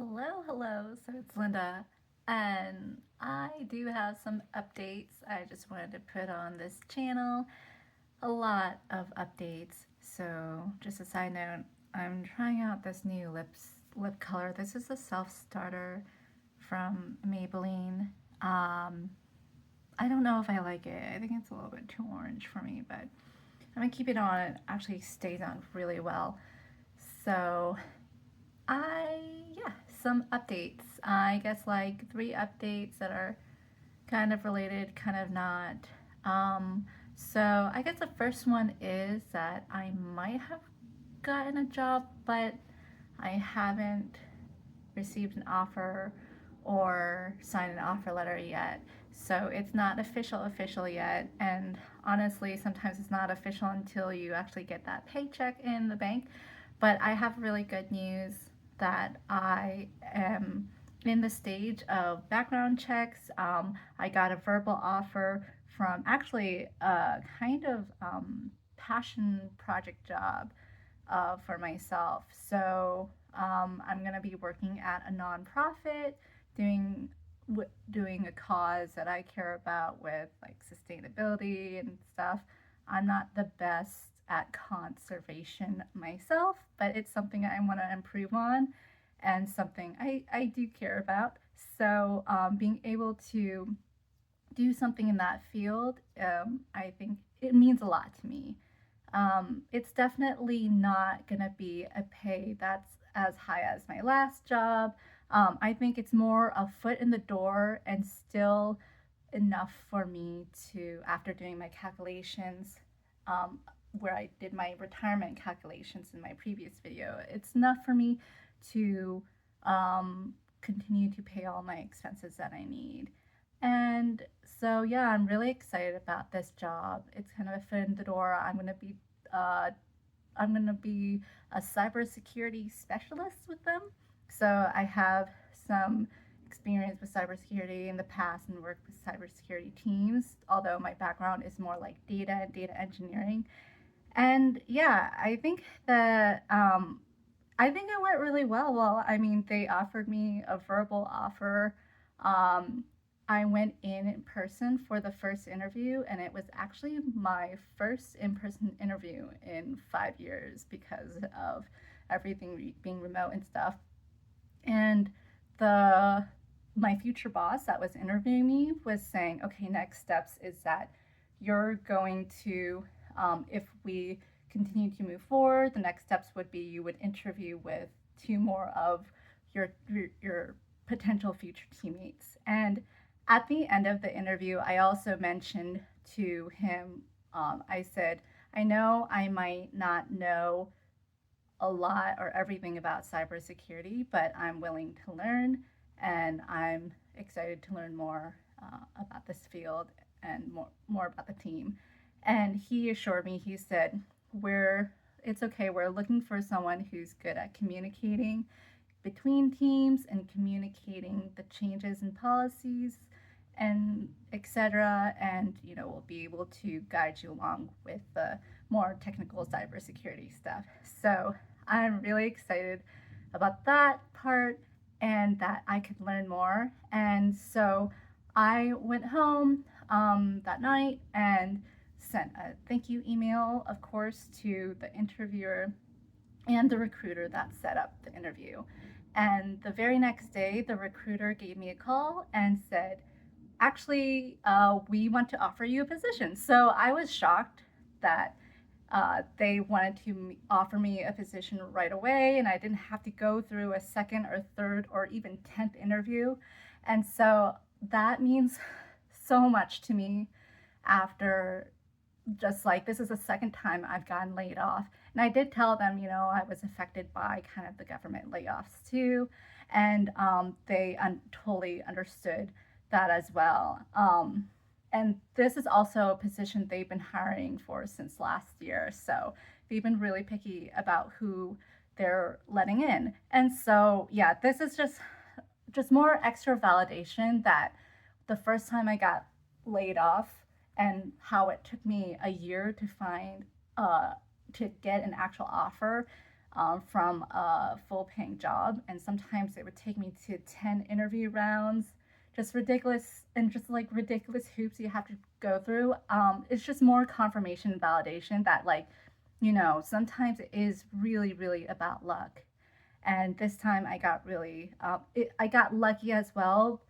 Hello, hello. So it's Linda, and I do have some updates I just wanted to put on this channel. A lot of updates. So, just a side note, I'm trying out this new lip color. This is a self starter from Maybelline. Um, I don't know if I like it. I think it's a little bit too orange for me, but I'm gonna keep it on. It actually stays on really well. So yeah, some updates. I guess like three updates that are kind of related, kind of not. Um, so I guess the first one is that I might have gotten a job, but I haven't received an offer or signed an offer letter yet. So it's not official yet. And honestly, sometimes it's not official until you actually get that paycheck in the bank. But I have really good news that I am in the stage of background checks. I got a verbal offer from actually a kind of passion project job for myself. So I'm going to be working at a nonprofit, doing doing a cause that I care about with like sustainability and stuff. I'm not the best at conservation myself, but it's something I want to improve on and something I do care about. So being able to do something in that field, I think it means a lot to me. It's definitely not going to be a pay that's as high as my last job. I think it's more a foot in the door and still enough for me to, after doing my calculations, um, where I did my retirement calculations in my previous video, it's enough for me to continue to pay all my expenses that I need. And so, yeah, I'm really excited about this job. It's kind of a foot in the door. Uh, I'm gonna be a cybersecurity specialist with them. So I have some experience with cybersecurity in the past and worked with cybersecurity teams. Although my background is more like data and data engineering. And yeah, I think it went really well. Well, I mean, they offered me a verbal offer. Um, I went in person for the first interview, and it was actually my first in person interview in 5 years because of everything being remote and stuff. And the my future boss that was interviewing me was saying, okay, next steps is that you're going to, if we continue to move forward, the next steps would be you would interview with two more of your potential future teammates. And at the end of the interview, I also mentioned to him, I said, I know I might not know a lot or everything about cybersecurity, but I'm willing to learn and I'm excited to learn more about this field and more about the team. And he assured me, he said, it's okay, we're looking for someone who's good at communicating between teams and communicating the changes in policies and etc. And we'll be able to guide you along with the more technical cybersecurity stuff. So I'm really excited about that part and that I could learn more. And so I went home that night and sent a thank you email, of course, to the interviewer and the recruiter that set up the interview. And the very next day, the recruiter gave me a call and said, actually, we want to offer you a position. So I was shocked that they wanted to offer me a position right away, and I didn't have to go through a second or third or even 10th interview. And so that means so much to me after just like this is the second time I've gotten laid off. And I did tell them, I was affected by kind of the government layoffs too. And they totally understood that as well. And this is also a position they've been hiring for since last year. So they've been really picky about who they're letting in. And so, yeah, this is just more extra validation that the first time I got laid off and how it took me a year to find to get an actual offer from a full paying job. And sometimes it would take me to 10 interview rounds, just ridiculous, and just like ridiculous hoops you have to go through. It's just more confirmation and validation that, like, sometimes it is really, really about luck. And this time I got really, I got lucky as well,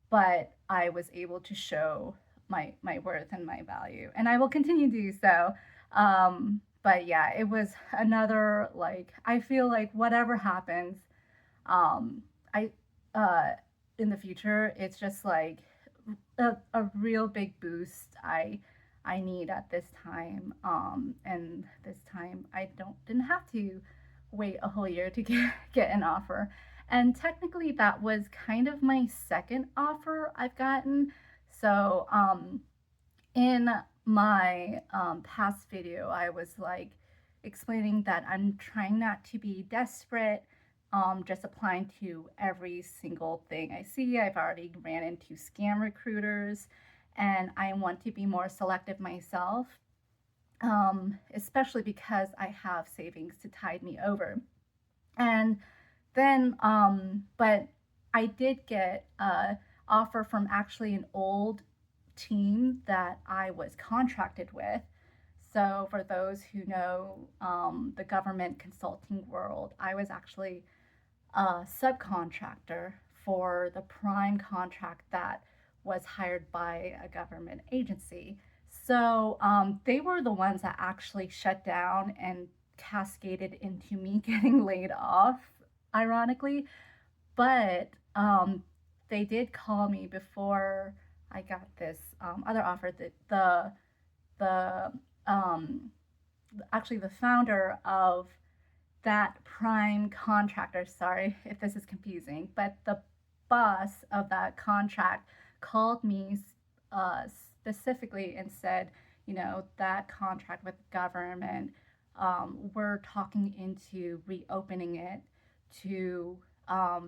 but I was able to show my worth and my value, and I will continue to do so. But yeah, it was another, like, I feel like whatever happens, I in the future, it's just like a real big boost I need at this time. And this time I didn't have to wait a whole year to get an offer. And technically, that was kind of my second offer I've gotten. So, in my past video, I was like explaining that I'm trying not to be desperate, just applying to every single thing I see. I've already ran into scam recruiters, and I want to be more selective myself, especially because I have savings to tide me over. And then, but I did get a offer from actually an old team that I was contracted with. So, for those who know the government consulting world, I was actually a subcontractor for the prime contract that was hired by a government agency. So, they were the ones that actually shut down and cascaded into me getting laid off, ironically. But they did call me before I got this other offer. That the um, actually the founder of that prime contractor. Sorry if this is confusing, but the boss of that contract called me specifically and said, that contract with the government, we're talking into reopening it to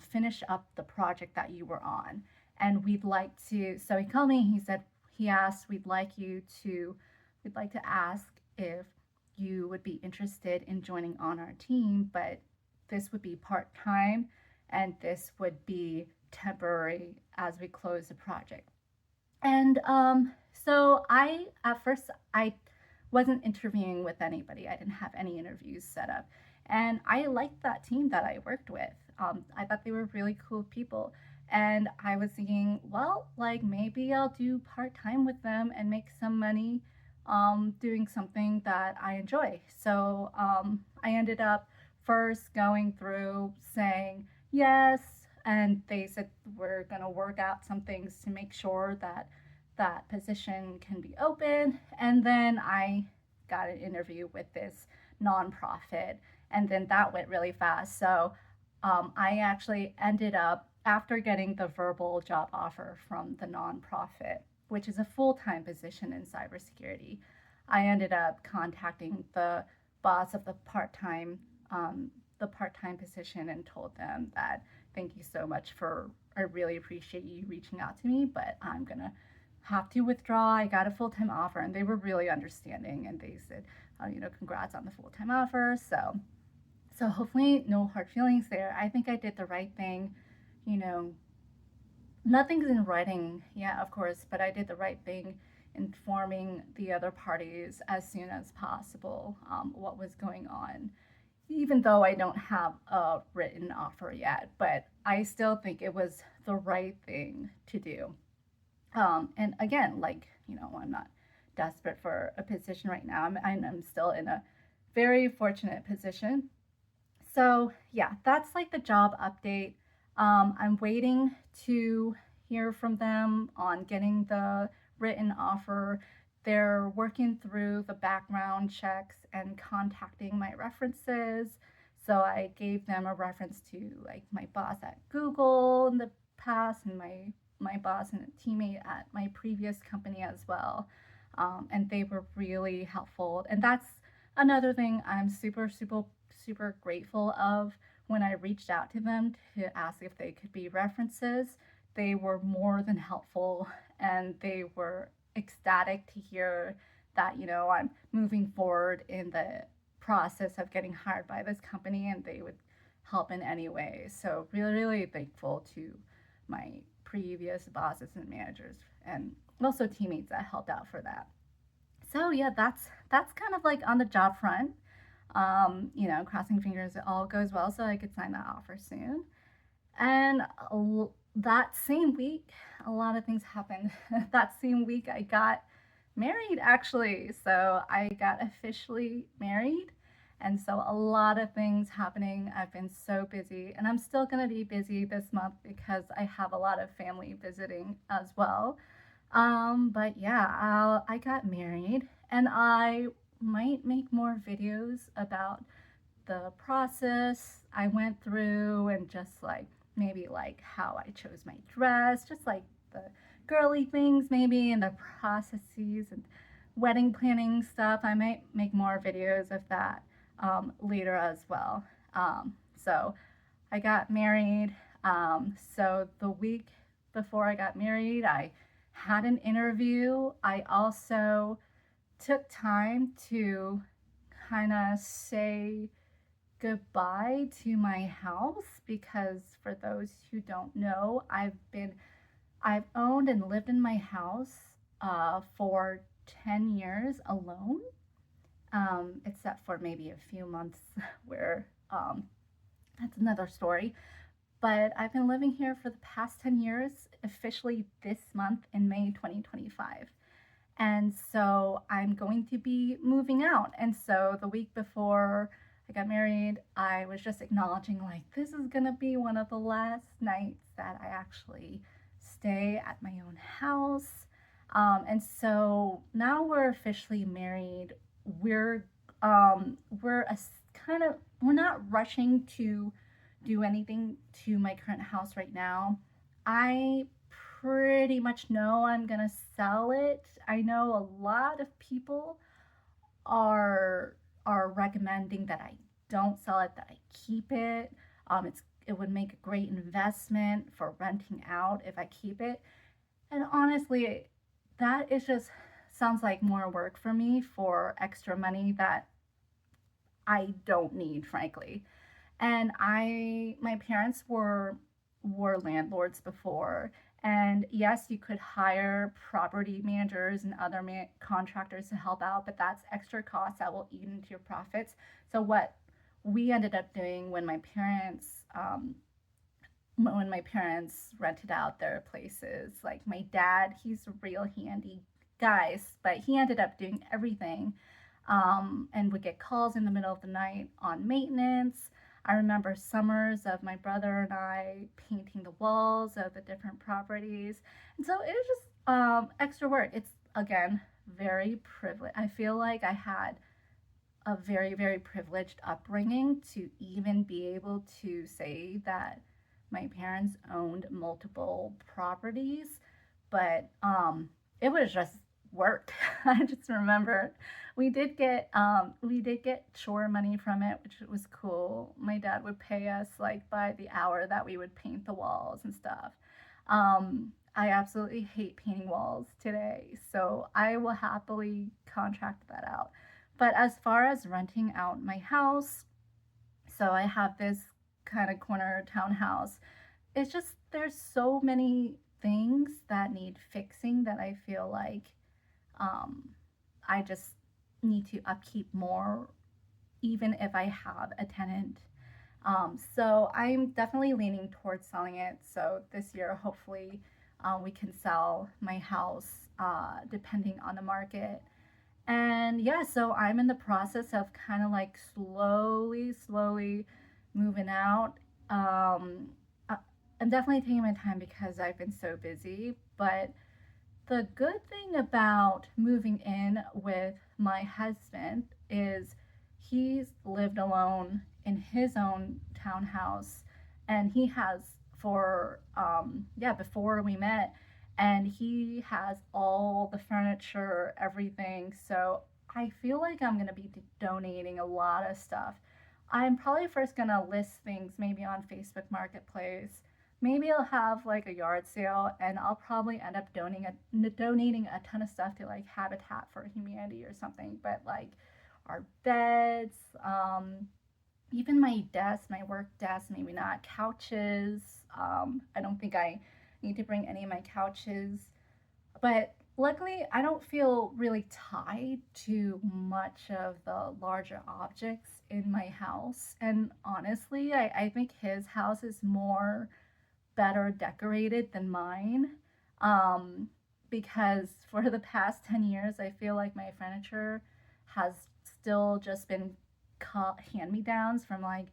finish up the project that you were on. And we'd like to, so he called me, he said, he asked, we'd like to ask if you would be interested in joining on our team, but this would be part time and this would be temporary as we close the project. And so at first, I wasn't interviewing with anybody. I didn't have any interviews set up. And I liked that team that I worked with. I thought they were really cool people. And I was thinking, well, like maybe I'll do part time with them and make some money doing something that I enjoy. So I ended up first going through saying yes, and they said we're going to work out some things to make sure that that position can be open. And then I got an interview with this nonprofit, and then that went really fast. So I actually ended up, after getting the verbal job offer from the nonprofit, which is a full time position in cybersecurity, I ended up contacting the boss of the part time position and told them that thank you so much for. I really appreciate you reaching out to me, but I'm gonna have to withdraw. I got a full time offer, and they were really understanding, and they said, congrats on the full time offer. So hopefully, no hard feelings there. I think I did the right thing. You know, nothing's in writing, yeah, of course, but I did the right thing, informing the other parties as soon as possible what was going on, even though I don't have a written offer yet. But I still think it was the right thing to do. And again, like, I'm not desperate for a position right now. I'm still in a very fortunate position. So, yeah, that's like the job update. I'm waiting to hear from them on getting the written offer. They're working through the background checks and contacting my references. So I gave them a reference to like my boss at Google in the past, and my boss and a teammate at my previous company as well. And they were really helpful. And that's another thing I'm super, super, super grateful of. When I reached out to them to ask if they could be references, they were more than helpful, and they were ecstatic to hear that I'm moving forward in the process of getting hired by this company, and they would help in any way. So really, really thankful to my previous bosses and managers, and also teammates that helped out for that. So yeah, that's kind of like on the job front. Crossing fingers it all goes well so I could sign that offer soon. And that same week, a lot of things happened. That same week, I got married actually. So I got officially married. And so a lot of things happening. I've been so busy, and I'm still going to be busy this month because I have a lot of family visiting as well. But yeah, I got married, and I might make more videos about the process I went through, and just like maybe like how I chose my dress, just like the girly things maybe, and the processes and wedding planning stuff. I might make more videos of that later as well. So I got married. So the week before I got married, I had an interview. I also took time to kind of say goodbye to my house, because for those who don't know, I've owned and lived in my house for 10 years alone, except for maybe a few months where that's another story. But I've been living here for the past 10 years, officially this month in May 2025. And so I'm going to be moving out. And so the week before I got married, I was just acknowledging, like, this is going to be one of the last nights that I actually stay at my own house. And so now we're officially married. We're we're a kind of we're not rushing to do anything to my current house right now. I pretty much know I'm gonna sell it. I know a lot of people are recommending that I don't sell it, that I keep it. It would make a great investment for renting out if I keep it. And honestly, that is just sounds like more work for me for extra money that I don't need, frankly. And my parents were landlords before, and yes, you could hire property managers and other contractors to help out, but that's extra costs that will eat into your profits. So what we ended up doing when my parents rented out their places, like my dad, he's a real handy guy, but he ended up doing everything, and would get calls in the middle of the night on maintenance. I remember summers of my brother and I painting the walls of the different properties. And so it was just extra work. It's, again, very privileged. I feel like I had a very, very privileged upbringing to even be able to say that my parents owned multiple properties, but it was just work. I just remember we did get chore money from it, which was cool. My dad would pay us like by the hour that we would paint the walls and stuff. I absolutely hate painting walls today, so I will happily contract that out. But as far as renting out my house, so I have this kind of corner townhouse. It's just there's so many things that need fixing that I feel like um, I just need to upkeep more, even if I have a tenant. So I'm definitely leaning towards selling it. So this year, hopefully, we can sell my house depending on the market. And yeah, so I'm in the process of kind of like slowly, slowly moving out. I- I'm definitely taking my time because I've been so busy. But the good thing about moving in with my husband is he's lived alone in his own townhouse, and he has for yeah, before we met, and he has all the furniture, everything. So I feel like I'm going to be donating a lot of stuff. I'm probably first going to list things maybe on Facebook Marketplace. Maybe I'll have like a yard sale, and I'll probably end up donating a ton of stuff to like Habitat for Humanity or something. But like, our beds, even my desk, my work desk, maybe not couches. I don't think I need to bring any of my couches, but luckily I don't feel really tied to much of the larger objects in my house. And honestly, I think his house is more better decorated than mine. Um, because for the past 10 years, I feel like my furniture has still just been hand me downs from like,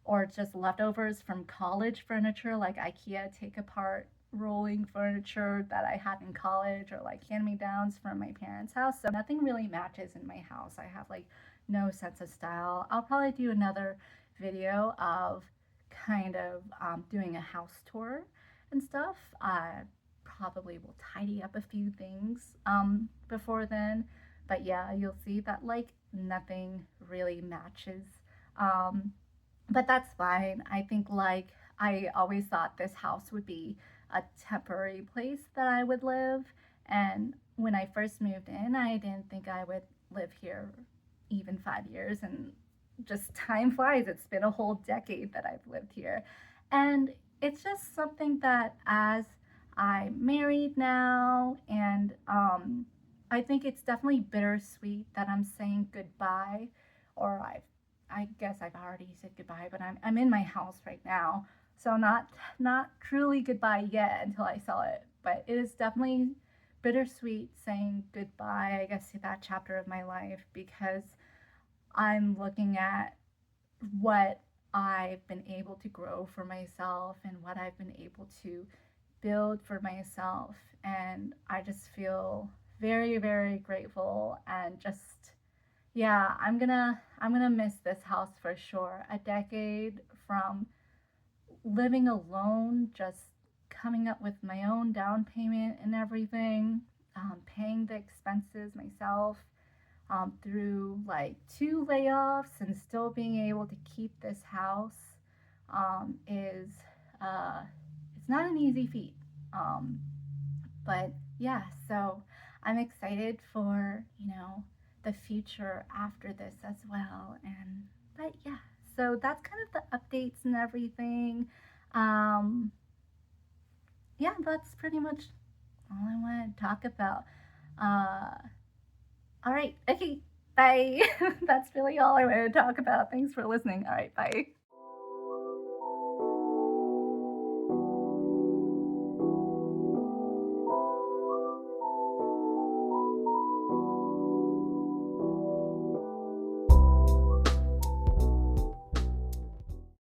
or just leftovers from college furniture, like IKEA take apart rolling furniture that I had in college, or like hand me downs from my parents' house. So nothing really matches in my house. I have like no sense of style. I'll probably do another video of kind of doing a house tour and stuff. I probably will tidy up a few things before then. But yeah, you'll see that like nothing really matches. Um, but that's fine. I think like I always thought this house would be a temporary place that I would live. And when I first moved in, I didn't think I would live here even 5 years. And just time flies. It's been a whole decade that I've lived here. And it's just something that as I'm married now, and I think it's definitely bittersweet that I'm saying goodbye, or I guess I've already said goodbye, but I'm in my house right now. So not truly goodbye yet until I sell it, but it is definitely bittersweet saying goodbye, I guess, to that chapter of my life, because I'm looking at what I've been able to grow for myself and what I've been able to build for myself. And I just feel very, very grateful, and just yeah, I'm gonna miss this house for sure. A decade from living alone, just coming up with my own down payment and everything, paying the expenses myself, through like 2 layoffs and still being able to keep this house, is it's not an easy feat. Um, but yeah, so I'm excited for, the future after this as well. And but yeah, so that's kind of the updates and everything. Um, yeah, that's pretty much all I want to talk about. Uh, all right, okay, bye. That's really all I wanted to talk about. Thanks for listening. All right, bye.